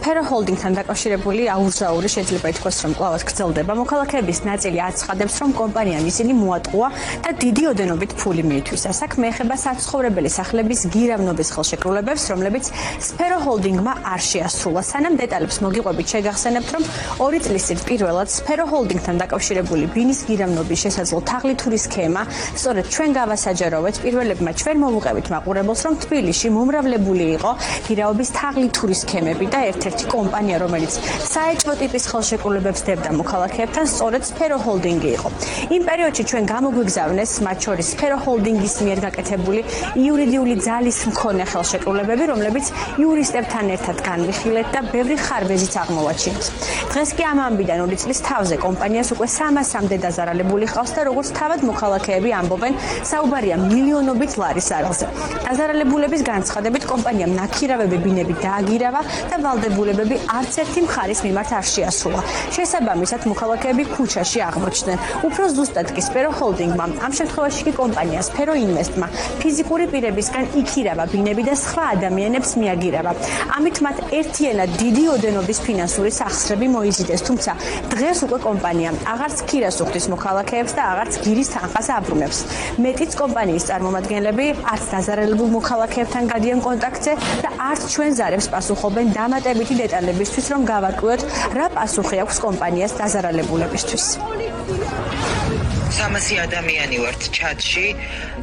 სფერო ჰოლდინგთან დაკავშირებული აურზაური შეიძლება ითქვას, რომ კვლავაც გრძელდება. მოქალაქეების ნაწილი აცხადებს, რომ კომპანიამ ისინი მოატყუა და დიდი ოდენობით ფული მიითვისა. საქმე ეხება საცხოვრებელი სახლების გირავნობის ხელშეკრულებებს, რომლებიც სფერო ჰოლდინგმა არ შეასრულა. სანამ დეტალებს მოგიყვებით, შეგახსენებთ, რომ 2 წლის წინ პირველად სფერო ჰოლდინგთან დაკავშირებული ბინის გირავნობის შესაძლო თაღლითური სქემა სწორედ ჩვენ გავასაჯაროვეთ. პირველებმა ჩვენ მოვუყევით მაყურებელს, რომ თბილისში მომრავლებული იყო გირავების თაღლითური სქემები და ერთ-ერთი კომპანია, რომელიც საეჭვო ტიპის ხელშეკრულებებს დებდა მოქალაქეებთან, სწორედ სფერო ჰოლდინგი იყო. იმ პერიოდში ჩვენ გამოგვიგზავნეს მათ შორის სფერო ჰოლდინგის მიერ გაკეთებული იურიდიული ძალის მქონე ხელშეკრულებები, რომლებიც იურისტებთან ერთად განვიხილეთ და ბევრი ხარბეზიც აღმოვაჩინეთ. დღეს კი ამ ამბიდან 2 წლის თავზე კომპანიას უკვე 300-მდე დაზარალებული ჰყავს და როგორც თავად მოქალაქეები ამბობენ, საუბარია მილიონობით ლარის არალზე. დაზარალებულების განცხადებით კომპანიამ ნაქირავები ბინები დააგირავა და ვალდებულებები არც ერთი მხარის მიმართ არ შეასრულა. შესაბამისად, მოქალაქეები ქუჩაში აღმოჩნდნენ. უფრო ზუსტად კი სფერო ჰოლდინგმა, ამ შემთხვევაში კი კომპანია სფერო ინვესტმა ფიზიკური პირებისგან იქირავა ბინები და სხვა ადამიანებს მიაგირავა. ამით მათ ერთიანად დიდი ოდენობის ფინანსური სახსრები მოიზიდეს, თუმცა დღეს უკვე კომპანია აღარც ქირას უხდის მოქალაქეებს და აღარც გირის თანხას აბრუნებს. მეტიც კომპანიის წარმომადგენლები არც დაზარალებულ მოქალაქეებთან გადიან კონტაქტზე და არც ჩვენ ზარებს პასუხობენ დამატებითი დეტალებისთვის, რომ გავარკვიოთ რა პასუხი აქვს კომპანიას დაზარალებულებისთვის. 300 ადამიანი ვართ ჩატში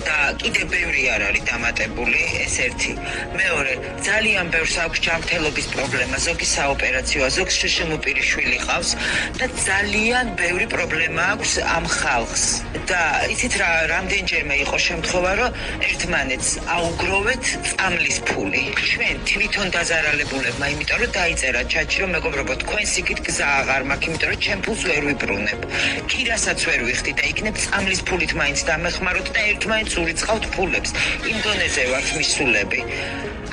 და კიდევ ბევრი არ არის დამატებული, ეს ერთი. მეორე, ძალიან ბევრს აქვს ჯანმრთელობის პრობლემა, ზოგი საოპერაციოა, ზოგს შშმპირიშვილი ყავს და ძალიან ბევრი პრობლემა აქვს ამ ხალხს. და იცით რა, რამდენჯერმე იყო შემთხვევა, რომ ერთმანეთს აუგროვეთ წამლის ფული. ჩვენ თვითონ დაზარალებულებმა, იმიტომ რომ დაიწერა ჩატში, რომ მეგობრებო, თქვენ სიგით გზა აღარ მაქვს, იმიტომ რომ ჩემ ფულს ვერ ვიბრუნებ. ქირასაც ვერ ვიხდი და იქნებ წამლის ფულით მაინც დამეხმაროთ და ერთმანეთს ურიცხავთ ფულებს. იმ დონეზე ვართ მისულები.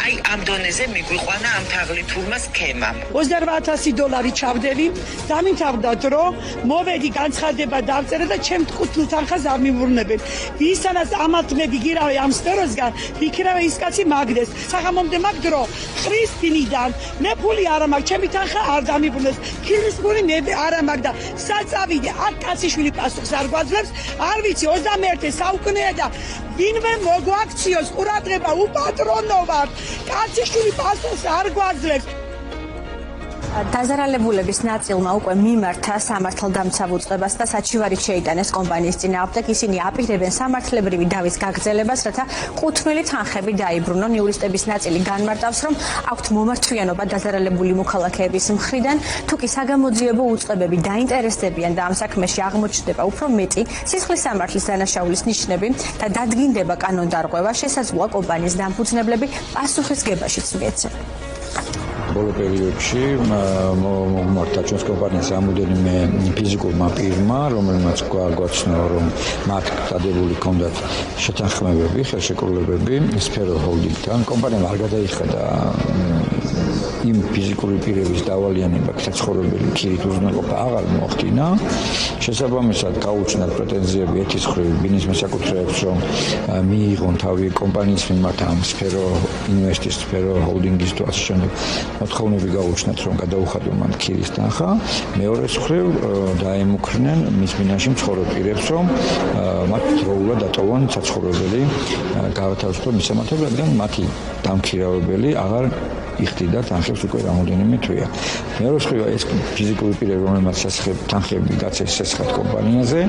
აი ამ დონეზე მიგვიყვანა ამ თაღლითურმა სქემამ. $28,000 ჩავდები, დამთავრდათ, რომ მოვედი განცხადება დავწერე და ჩემ კუთვნილ თანხას არ მივრუნებენ. ვისთანაც ამათმები გირავე ამ სფეროსგან, იქირავე ის კაცი მაგდეს. საღამომდე მაგ დრო ხრის ფინიდან მე ფული არ მაქვს, ჩემი თანხა არ დამიბრუნეს. ქირის ფული მე არ მაქვს და საწავიდე აქ კაციშვილი პასუხს არ გვაძლევს. არ ვიცი 21 საუკუნეა და ვინმე მოგვაქციოს ყურადღება უპატრონო ვარ. კაციშვილი პასუხს არ გვაძლევს. დაზარალებულების ნაწილმა უკვე მიმართა სამართალდამცავ უწყებას და საჩივარით შეიტანეს კომპანიის წინააღმდეგ. ისინი აპირებენ სამართლებრივი დავის გაგრძელებას, რათა კუთვნილი თანხები დაიბრუნონ. იურისტების ნაწილი განმარტავს, რომ აქვთ მომართვიანობა დაზარალებული მოქალაქეების მხრიდან, თუ კი საგამოძიებო უწყებები დაინტერესდებიან და ამ საქმეში აღმოჩნდება უფრო მეტი სისხლის სამართლის დანაშაულის ნიშნები და დადგინდება კანონდარღვევა, შესაძლოა კომპანიის დამფუძნებლები პასუხისგებაშიც მიეცემენ. ბოლო პერიოდში მომართა ჩვენს კომპანიას რამოდენიმე ფიზიკურმა პირმა, რომელმაც გვაჩვენა, რომ მათ დადებული ჰქონდათ შეთანხმებები, ხელშეკრულებები სფერო ჰოლდინგთან. კომპანიამ არ გადაიხედა იმ ფიზიკური პირების დავალიანება საცხოვრებელი ქირით უზრუნველყოფა აღარ მოახდინა. შესაბამისად გაუჩნდათ პრეტენზიები ერთის მხრივ ბინის მესაკუთრეებს, რომ მიიღონ თავი კომპანიის მიმართ ამ სფერო ინვესტის სფერო ჰოლდინგის თუ ასე შემდეგ მოთხოვნები გაუჩნდათ, რომ გადაუხადონ მან ქირის თანხა. მეორე მხრივ დაემუქრნენ მის ბინაში მცხოვრებ პირებს, რომ მათ დროულად დატოვონ საცხოვრებელი გაათავისუფლონ მისამართად, რადგან მათი დამქირავებელი აღარ იხდიდა თანხებს უკვე რამოდენიმე თვეა. მეორე მხრივ ეს ფიზიკური პირები, რომელმაც თანხები გაცეს სესხად კომპანიაზე,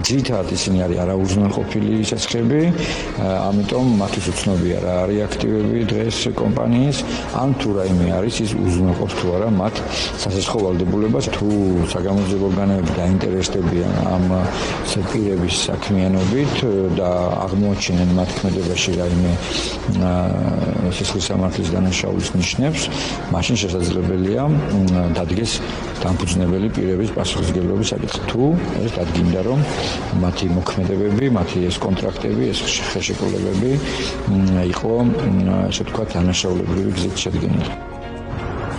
ძირითადად ისინი არის არაუზრუნველყოფილი სესხები, ამიტომ მათთვის უცნობია რა არის აქტივები დღეს კომპანიის, ან თუ რაიმე არის ის უზრუნველყოფს თუ არა მათ სასესხო ვალდებულებას. თუ საგამოძიებო ორგანოები დაინტერესდებიან ამ პირების საქმიანობით და აღმოაჩენენ მათ ქმედებაში რაიმე სისხლის სამართლის დანაშაულის ნიშნებს, მაშინ შესაძლებელია დადგეს დამფუძნებელი პირების პასუხისმგებლობის საკითხი. თუ ეს დადგინდა, რომ მათი მოქმედებები, მათი ეს კონტრაქტები, ეს ხელშეკრულებები იყო, ასე ვთქვათ, დანაშაულებრივი გზით შედგენილი.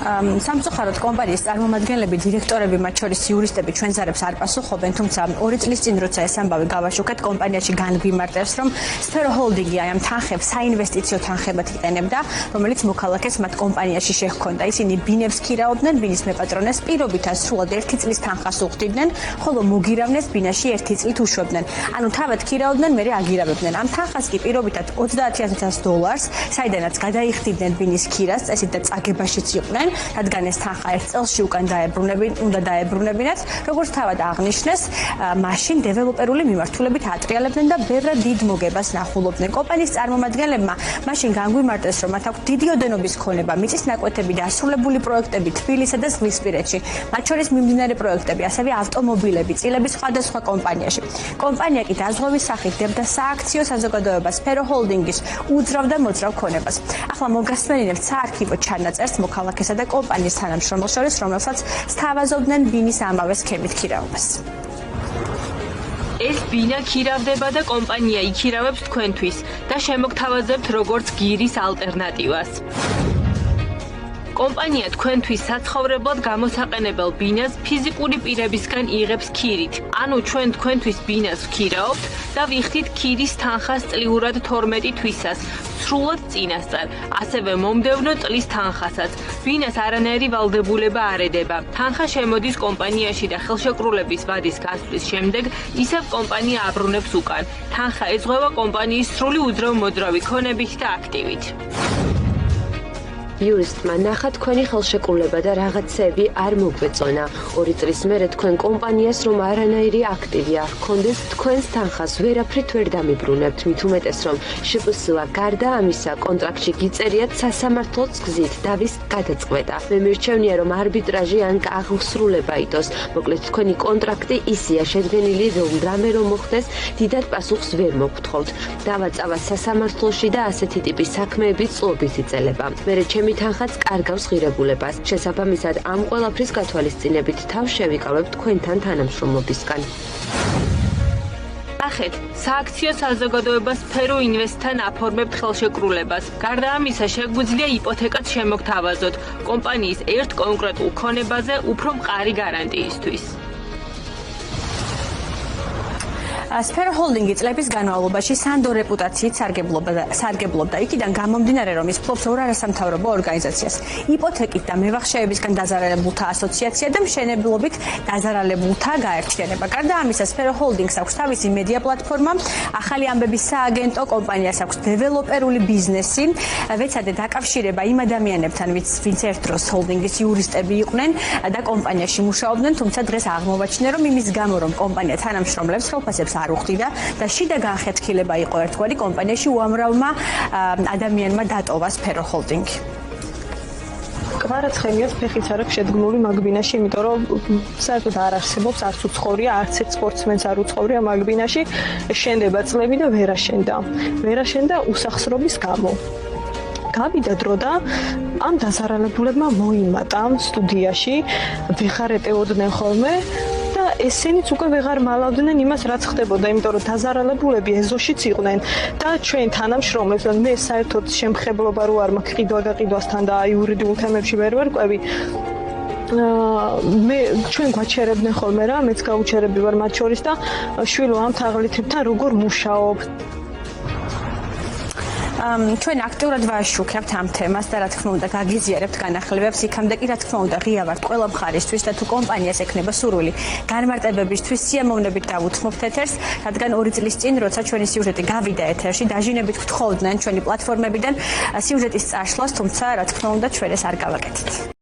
სამწუხაროდ კომპანიის წარმომადგენლები, დირექტორები, მათ შორის იურისტები ჩვენ ზარებს არ პასუხობენ, თუმცა 2 წლის წინ როცა ეს ამბავი გავაშუქეთ, კომპანიაში განგვიმარტებს, რომ სფერო ჰოლდინგი აი ამ თანხებს საინვესტიციო თანხებად იყენებდა, რომელიც მოქალაქეს მათ კომპანიაში შეჰქონდა. ისინი ბინებს ქირაობდნენ, ბინის მეპატრონეს პირობითად სრულად 1 წლის თანხას უხდიდნენ, ხოლო მოგირავნეს ბინაში 1 წლით უშვებდნენ. ანუ თავად ქირაობდნენ, მერე აგირავებდნენ. ამ თანხას კი პირობითად $30,000, საიდანაც გადაიხდიდნენ ბინის ქირას, წესით და წაგებაშიც იყვნენ, რადგან ეს თანხა 1 წელში უკან უნდა დაებრუნებინათ, როგორც თავად აღნიშნეს, მაშინ დეველოპერული მიმართულებით ატრიალებდნენ და ბევრად დიდ მოგებას ნახულობდნენ. კომპანიის წარმომადგენლებმა მაშინ განგვიმარტეს, რომ მათ აქვთ დიდი ოდენობის ქონება, მიწის ნაკვეთები და ასრულებული პროექტები თბილისსა და ზღვისპირეთში, მათ შორის მიმდინარე პროექტები, ასევე ავტომობილები, წილები სხვადასხვა კომპანიაში. კომპანია კი დაზღვევის სახით დებდა სააქციო საზოგადოებას სფერო ჰოლდინგის უძრავ და მოძრავ ქონებას. ახლა მოგასმენინებთ საარქივო ჩანაწერს მოქალაქესა და კომპანიის თანამშრომელს შორის, რომელსაც სთავაზობდნენ ბინის ამავე სქემით ქირაობას. ეს ბინა ქირავდება და კომპანია იქირავებს თქვენთვის და შემოგთავაზებთ როგორც გირის ალტერნატივას. კომპანია თქვენთვის საცხოვრებლად გამოსაყენებელ ბინას ფიზიკური პირებისგან იღებს ქირით. ანუ ჩვენ თქვენთვის ბინას ვქირაობთ და ვიხდით ქირის თანხას წლიურად 12 თვისას, სრულად წინასწარ, ასევე მომდევნო წლის თანხასაც. ბინას არანაირი ვალდებულება არ ედება. თანხა შემოდის კომპანიაში და ხელშეკრულების ვადის გასვლის შემდეგ ისევ კომპანია აბრუნებს უკან. თანხა ეზღვევა კომპანიის სრული უძრავ-მოძრავი ქონებით და აქტივით. იურისტმა ნახა თქვენი ხელშეკრულება და რაღაცები არ მოგვეწონა. 2 წლის მერე თქვენ კომპანიას რომ არანაირი აქტივი არ ჰქონდეს, თქვენს თანხას ვერაფრით ვერ დამიბრუნებთ, მით უმეტეს რომ შპს-ლა გარდა ამისა კონტრაქტში გიწერიათ სასამართლოს გზით დავის გადაწყვეტა. მე მირჩევნია რომ არბიტრაჟი ან აღსრულება იტოს. მოკლედ თქვენი კონტრაქტი ისეა შედგენილი, რომ რამე რომ მოხდეს, დიდად პასუხს ვერ მოგთხოვთ. დავაწავა სასამართლოში და ასეთი ტიპის საქმეები წლობით იწელება. მერე ჩემი თანხაც კარგავს ღირებულებას. შესაბამისად, ამ ყველაფრის გათვალისწინებით თავ შევიკავებ თქვენთან თანამშრომლობისგან. ახეთ, სააქციო საზოგადოებას სფერო ინვესტთან აფორმებთ ხელშეკრულებას. გარდა ამისა, შეგვიძლია იპოთეკაც შემოგთავაზოთ კომპანიის ერთ კონკრეტულ ქონებაზე უფრო მყარი გარანტიისთვის. სფერო ჰოლდინგი წლების განმავლობაში სანდო რეპუტაციით სარგებლობდა. იქიდან გამომდინარე, რომ ის ფლობს 2 არასამთავრობო ორგანიზაციას, იპოთეკით და მევახშეებისგან დაზარალებულთა ასოციაცია და მშენებლობით დაზარალებულთა გაერთიანება. გარდა ამისა, სფერო ჰოლდინგს აქვს თავისი მედია პლატფორმა, ახალი ამბების სააგენტო, კომპანიას აქვს დეველოპერული ბიზნესი, ვეცადე დაკავშირება იმ ადამიანებთან, ვინც ერთ დროს ჰოლდინგის იურისტები იყვნენ და კომპანიაში მუშაობდნენ, თუმცა დღეს აღმოვაჩინა, რომ იმის გამო, რომ კომპანია თანამშრომლებს ხელფასებს არ უხდიდა და შიდა განხეთქილება იყო ერთგვარი, კომპანიაში უამრავმა ადამიანმა დატოვა სფერო ჰოლდინგი. კვარაცხელიას ფეხიც არ აქვს შედგმული მაგბინაში, იმიტომ რომ საერთოდ არ არსებობს, არც უცხოვრია, არც ერთ სპორტსმენს არ უცხოვრია მაგბინაში, შენდება წლები და ვერაშენდა უსახსრობის გამო. გავიდა დრო და ამ დაზარალებულებმა მოიმატა სტუდიაში, ვეღარ ეტეოდნენ ხოლმე და ესენიც უკვე ვეღარ მალავდნენ იმას, რაც ხდებოდა, იმიტომ რომ დაზარალებულები ეზოშიც იყვნენ და ჩვენ თანამშრომლებს, მე საერთოდ შემხებლობა რო არ მაქვს ყიდვა-გაყიდვასთან და იურიდიულ თემებში ვერ ვერკვევი. ჩვენ გვაჩერებდნენ ხოლმე რა, მეც გაუჩერები ვარ მათ შორის და შვილო ამ თაღლითებთან როგორ მუშაობ. ჩვენ აქტიურად ვაშუქებთ ამ თემას და რა თქმა უნდა გაგიზიარებთ განახლებებს, იქამდე კი რა თქმა უნდა ღია ვართ ყველა მხარისთვის და თუ კომპანიას ექნება სურვილი განმარტებებისთვის სიამოვნებით დავუთმობთ ეთერს, რადგან 2 წლის წინ როცა ჩვენი სიუჟეტი გავიდა ეთერში, დაჟინებით გთხოვდნენ ჩვენი პლატფორმებიდან სიუჟეტის წაშლას, თუმცა რა თქმა უნდა ჩვენ ეს არ გავაკეთეთ.